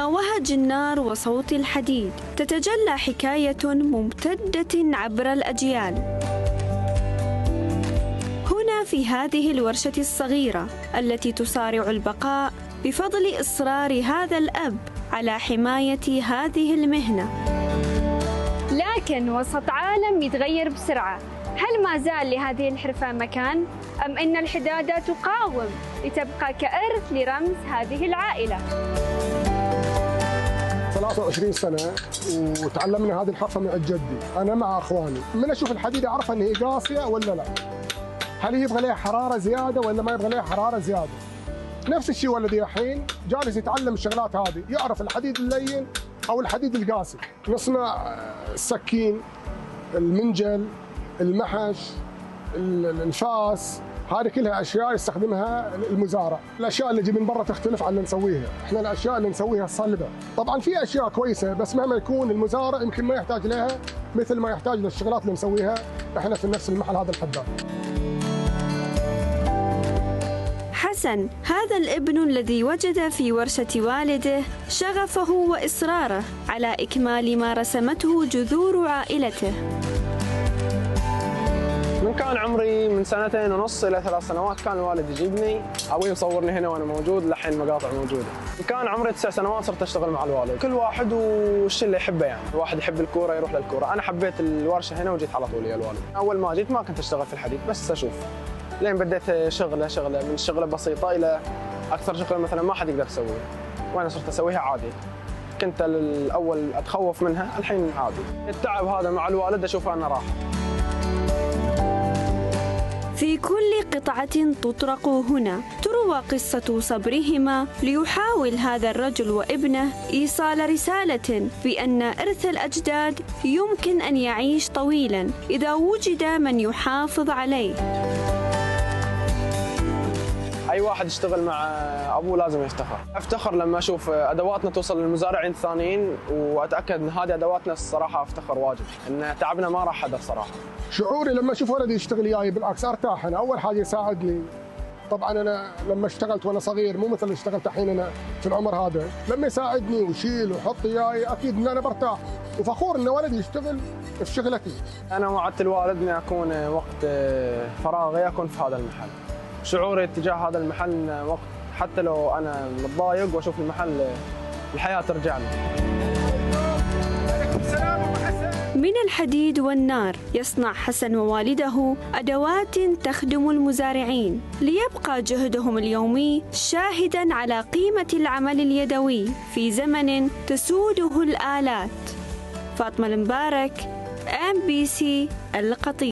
وهج النار وصوت الحديد تتجلى حكاية ممتدة عبر الأجيال. هنا في هذه الورشة الصغيرة التي تصارع البقاء بفضل إصرار هذا الأب على حماية هذه المهنة. لكن وسط عالم يتغير بسرعة، هل ما زال لهذه الحرفة مكان؟ أم أن الحدادة تقاوم لتبقى كإرث لرمز هذه العائلة؟ 23 سنة وتعلمنا هذه الحرفة من جدي، أنا مع أخواني. من أشوف الحديدة أعرف أن هي قاسية ولا لا، هل يبغى لها حرارة زيادة ولا ما يبغى لها حرارة زيادة. نفس الشيء والذي الحين جالس يتعلم الشغلات هذه، يعرف الحديد اللين أو الحديد القاسي. نصنع السكين، المنجل، المحش، الفاس، هذه كلها اشياء يستخدمها المزارع. الاشياء اللي تجي من برا تختلف عن اللي نسويها، احنا الاشياء اللي نسويها صلبه. طبعا في اشياء كويسه بس مهما يكون المزارع يمكن ما يحتاج لها مثل ما يحتاج للشغلات اللي نسويها احنا في نفس المحل هذا الحداد. حسن هذا الابن الذي وجد في ورشة والده شغفه وإصراره على إكمال ما رسمته جذور عائلته. من كان عمري من 2.5 إلى 3 سنوات كان الوالد يجيبني أبوي يصورني هنا وأنا موجود، لحين المقاطع موجودة. من كان عمري 9 سنوات صرت أشتغل مع الوالد. كل واحد والشيء اللي يحبه، يعني الواحد يحب الكورة يروح للكورة. أنا حبيت الورشة هنا وجيت على طول يا الوالد. أول ما جيت ما كنت أشتغل في الحديد بس أشوف، لين بديت شغلة من شغلة بسيطة إلى أكثر شغلة مثلا ما حد يقدر يسويها، وأنا صرت أسويها عادي. كنت الأول أتخوف منها، الحين عادي. التعب هذا مع الوالد أشوفه أنا راحة. في كل قطعة تطرق هنا تروى قصة صبرهما ليحاول هذا الرجل وابنه إيصال رسالة بأن إرث الأجداد يمكن أن يعيش طويلاً إذا وجد من يحافظ عليه. أي واحد يشتغل مع أبوه لازم يفتخر. أفتخر لما أشوف أدواتنا توصل للمزارعين الثانيين، وأتأكد أن هذه أدواتنا الصراحة أفتخر واجد، أن تعبنا ما راح حدث صراحة. شعوري لما أشوف ولدي يشتغل وياي بالعكس أرتاح. أنا أول حاجة يساعدني. طبعاً أنا لما اشتغلت وأنا صغير مو مثل اللي اشتغلت الحين أنا في العمر هذا، لما يساعدني ويشيل ويحط وياي أكيد أن أنا برتاح وفخور أن ولدي يشتغل في شغلتي. أنا وعدت الوالد أني أكون وقت فراغي أكون في هذا المحل. شعوري تجاه هذا المحل وقت حتى لو أنا متضايق وأشوف المحل الحياة ترجع لي. من الحديد والنار يصنع حسن ووالده أدوات تخدم المزارعين ليبقى جهدهم اليومي شاهداً على قيمة العمل اليدوي في زمن تسوده الآلات. فاطمة المبارك، MBC القطيع.